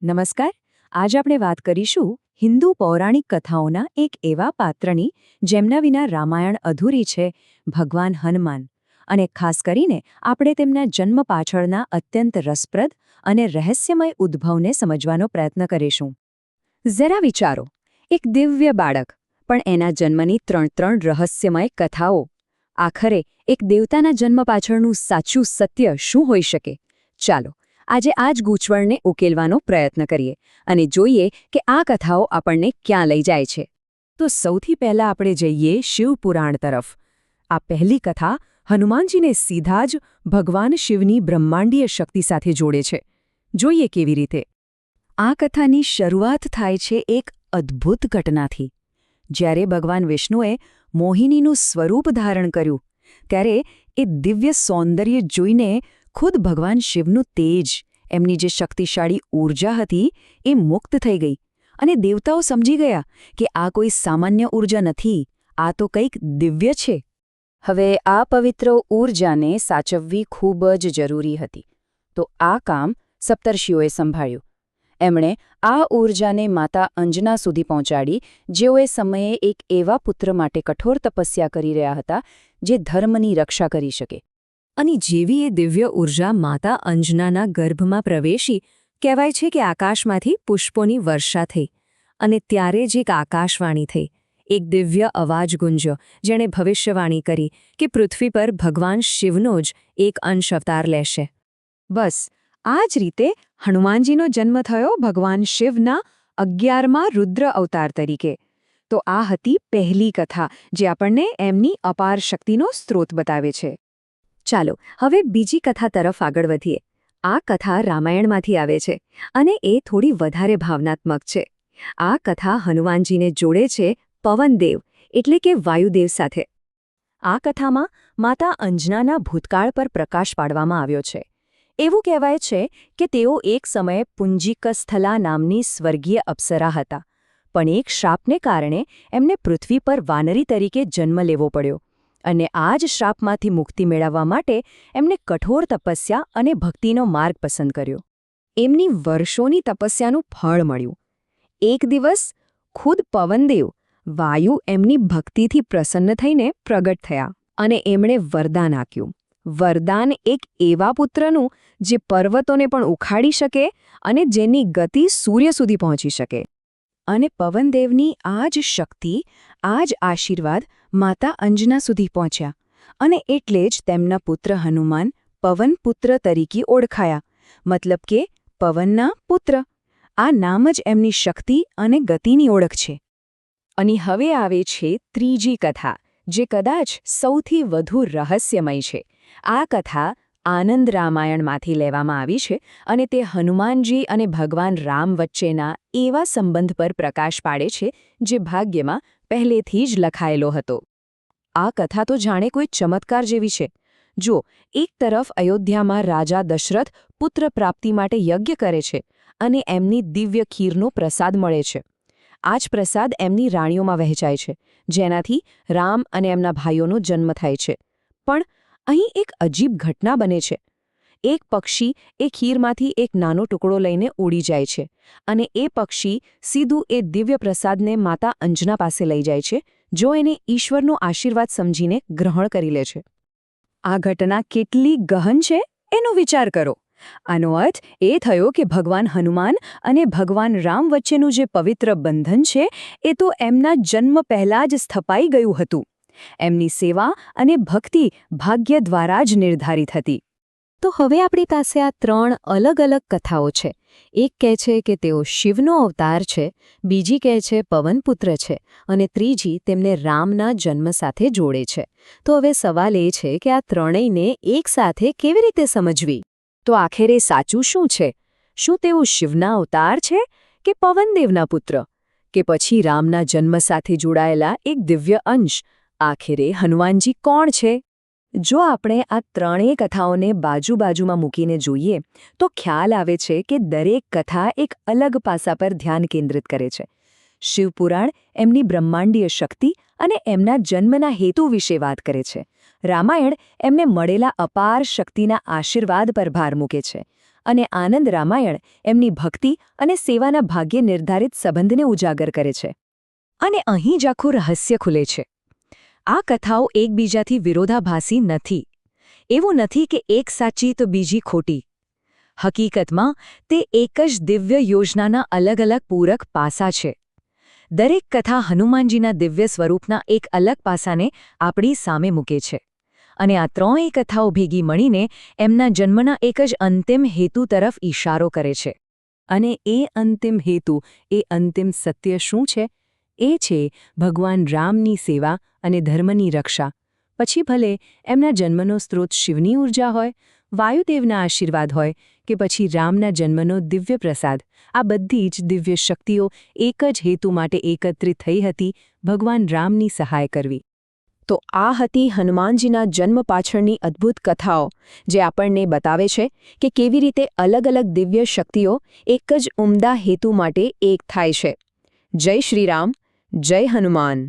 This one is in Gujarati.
નમસ્કાર. આજ આપણે વાત કરીશું હિન્દુ પૌરાણિક કથાઓના એક એવા પાત્રની જેમના વિના રામાયણ અધૂરી છે, ભગવાન હનુમાન. અને ખાસ કરીને આપણે તેમના જન્મ પાછળના અત્યંત રસપ્રદ અને રહસ્યમય ઉદ્ભવને સમજવાનો પ્રયત્ન કરીશું. જરા વિચારો, એક દિવ્ય બાળક, પણ એના જન્મની ત્રણ રહસ્યમય કથાઓ. આખરે એક દેવતાના જન્મ પાછળનું સાચું સત્ય શું હોઈ શકે? ચાલો આજે આ જ ગૂંચવણને ઉકેલવાનો પ્રયત્ન કરીએ અને જોઈએ કે આ કથાઓ આપણને ક્યાં લઈ જાય છે. તો સૌથી પહેલા આપણે જઈએ શિવપુરાણ તરફ. આ પહેલી કથા હનુમાનજીને સીધા જ ભગવાન શિવની બ્રહ્માંડીય શક્તિ સાથે જોડે છે. જોઈએ કેવી રીતે. આ કથાની શરૂઆત થાય છે એક અદ્ભુત ઘટનાથી. જ્યારે ભગવાન વિષ્ણુએ મોહિનીનું સ્વરૂપ ધારણ કર્યું, ત્યારે એ દિવ્ય સૌંદર્ય જોઈને ખુદ ભગવાન શિવનું તેજ, એમની જે શક્તિશાળી ઊર્જા હતી, એ મુક્ત થઈ ગઈ અને દેવતાઓ સમજી ગયા કે આ કોઈ સામાન્ય ઊર્જા નથી, આ તો કંઈક દિવ્ય છે. હવે આ પવિત્ર ઊર્જાને સાચવવી ખૂબ જ જરૂરી હતી. તો આ કામ સપ્તર્ષિઓએ સંભાળ્યું. એમણે આ ઊર્જાને માતા અંજના સુધી પહોંચાડી, જેઓ એ સમયે એક એવા પુત્ર માટે કઠોર તપસ્યા કરી રહ્યા હતા જે ધર્મની રક્ષા કરી શકે. અને જેવી એ દિવ્ય ઊર્જા માતા અંજનાના ગર્ભમાં પ્રવેશી, કહેવાય છે કે આકાશમાંથી પુષ્પોની વર્ષા થઈ. અને ત્યારે જ એક આકાશવાણી થઈ, એક દિવ્ય અવાજ ગુંજ્યો, જેણે ભવિષ્યવાણી કરી કે પૃથ્વી પર ભગવાન શિવનો જ એક અંશ અવતાર લેશે. બસ આ જ રીતે હનુમાનજીનો જન્મ થયો ભગવાન શિવના 11મા રુદ્ર અવતાર તરીકે. તો આ હતી પહેલી કથા, જે આપણને એમની અપાર શક્તિનો સ્ત્રોત બતાવે છે. ચાલો હવે બીજી કથા તરફ આગળ વધીએ. આ કથા રામાયણમાંથી આવે છે અને એ થોડી વધારે ભાવનાત્મક છે. આ કથા હનુમાનજીને જોડે છે પવનદેવ એટલે કે વાયુદેવ સાથે. આ કથામાં માતા અંજનાના ભૂતકાળ પર પ્રકાશ પાડવામાં આવ્યો છે. એવું કહેવાય છે કે તેઓ એક સમયે પુંજીકસ્થલા નામની સ્વર્ગીય અપ્સરા હતા, પણ એક શ્રાપને કારણે એમને પૃથ્વી પર વાનરી તરીકે જન્મ લેવો પડ્યો. અને આ જ શ્રાપમાંથી મુક્તિ મેળવવા માટે એમને કઠોર તપસ્યા અને ભક્તિનો માર્ગ પસંદ કર્યો. એમની વર્ષોની તપસ્યાનું ફળ મળ્યું. એક દિવસ ખુદ પવનદેવ, વાયુ, એમની ભક્તિથી પ્રસન્ન થઈને પ્રગટ થયા અને એમણે વરદાન આપ્યું. વરદાન એક એવા પુત્રનું જે પર્વતોને પણ ઉખાડી શકે અને જેની ગતિ સૂર્ય સુધી પહોંચી શકે. અને પવનદેવની આ જ શક્તિ, આ જ આશીર્વાદ માતા અંજના સુધી પહોંચ્યા અને એટલે જ તેમના પુત્ર હનુમાન પવનપુત્ર તરીકે ઓળખાયા. મતલબ કે પવનના પુત્ર. આ નામ જ એમની શક્તિ અને ગતિની ઓળખ છે. અને હવે આવે છે ત્રીજી કથા, જે કદાચ સૌથી વધુ રહસ્યમય છે. આ કથા આનંદ રામાયણમાંથી લેવામાં આવી છે અને તે હનુમાનજી અને ભગવાન રામ વચ્ચેના એવા સંબંધ પર પ્રકાશ પાડે છે જે ભાગ્યમાં પહેલેથી જ લખાયેલો હતો. આ કથા તો જાણે કોઈ ચમત્કાર જેવી છે. જો એક તરફ અયોધ્યામાં રાજા દશરથ પુત્ર પ્રાપ્તિ માટે યજ્ઞ કરે છે અને એમની દિવ્ય ખીરનો પ્રસાદ મળે છે. આ જ પ્રસાદ એમની રાણીઓમાં વહેંચાય છે, જેનાથી રામ અને એમના ભાઈઓનો જન્મ થાય છે. પણ અહીં એક અજીબ ઘટના બને છે. એક પક્ષી એ ખીરમાંથી એક નાનો ટુકડો લઈને ઉડી જાય છે અને એ પક્ષી સીધું એ દિવ્ય પ્રસાદને માતા અંજના પાસે લઈ જાય છે, જો એને ઈશ્વરનો આશીર્વાદ સમજીને ગ્રહણ કરી લે છે. આ ઘટના કેટલી ગહન છે એનો વિચાર કરો. આનો અર્થ એ થયો કે ભગવાન હનુમાન અને ભગવાન રામ વચ્ચેનું જે પવિત્ર બંધન છે, એ તો એમના જન્મ પહેલાં જ સ્થપાઈ ગયું હતું. એમની સેવા અને ભક્તિ ભાગ્ય દ્વારા જ નિર્ધારિત હતી. તો હવે આપણી પાસે આ ત્રણ અલગ અલગ કથાઓ છે. એક કહે છે કે તેઓ શિવનો અવતાર છે, બીજી કહે છે પવનપુત્ર છે અને ત્રીજી તેમને રામના જન્મ સાથે જોડે છે. તો હવે સવાલ એ છે કે આ ત્રણેયને એકસાથે કેવી રીતે સમજવી? તો આખરે સાચું શું છે? શું તેઓ શિવના અવતાર છે કે પવનદેવના પુત્ર, કે પછી રામના જન્મ સાથે જોડાયેલા એક દિવ્ય અંશ? આખરે હનુમાનજી કોણ છે? જો આપણે આ ત્રણેય કથાઓને બાજુમાં મૂકીને જોઈએ તો ખ્યાલ આવે છે કે દરેક કથા એક અલગ પાસા પર ધ્યાન કેન્દ્રિત કરે છે. શિવપુરાણ એમની બ્રહ્માંડીય શક્તિ અને એમના જન્મના હેતુ વિશે વાત કરે છે. રામાયણ એમને મળેલા અપાર શક્તિના આશીર્વાદ પર ભાર મૂકે છે અને આનંદ રામાયણ એમની ભક્તિ અને સેવાના ભાગ્ય નિર્ધારિત સંબંધને ઉજાગર કરે છે. અને અહીં જ આખું રહસ્ય ખુલે છે. આ કથાઓ એકબીજાથી વિરોધાભાસી નથી. એવું નથી કે એક સાચી તો બીજી ખોટી. હકીકતમાં તે એક જ દિવ્ય યોજનાના અલગ અલગ પૂરક પાસા છે. દરેક કથા હનુમાનજીના દિવ્ય સ્વરૂપના એક અલગ પાસાને આપણી સામે મૂકે છે. અને આ ત્રણેય કથાઓ ભેગી મળીને એમના જન્મના એક જ અંતિમ હેતુ તરફ ઇશારો કરે છે. અને એ અંતિમ હેતુ, એ અંતિમ સત્ય શું છે? એ છે ભગવાન રામની સેવા અને ધર્મની રક્ષા. પછી ભલે એમના જન્મનો સ્ત્રોત શિવની ઊર્જા હોય, વાયુદેવના આશીર્વાદ હોય કે પછી રામના જન્મનો દિવ્ય પ્રસાદ, આ બધી જ દિવ્ય શક્તિઓ એક જ હેતુ માટે એકત્રિત થઈ હતી: ભગવાન રામની સહાય કરવી. તો આ હતી હનુમાનજીના જન્મ પાછળની અદ્ભુત કથાઓ, જે આપણને બતાવે છે કે કેવી રીતે અલગ અલગ દિવ્ય શક્તિઓ એક જ ઉમદા હેતુ માટે એક થાય છે. જય શ્રી રામ, જય હનુમાન.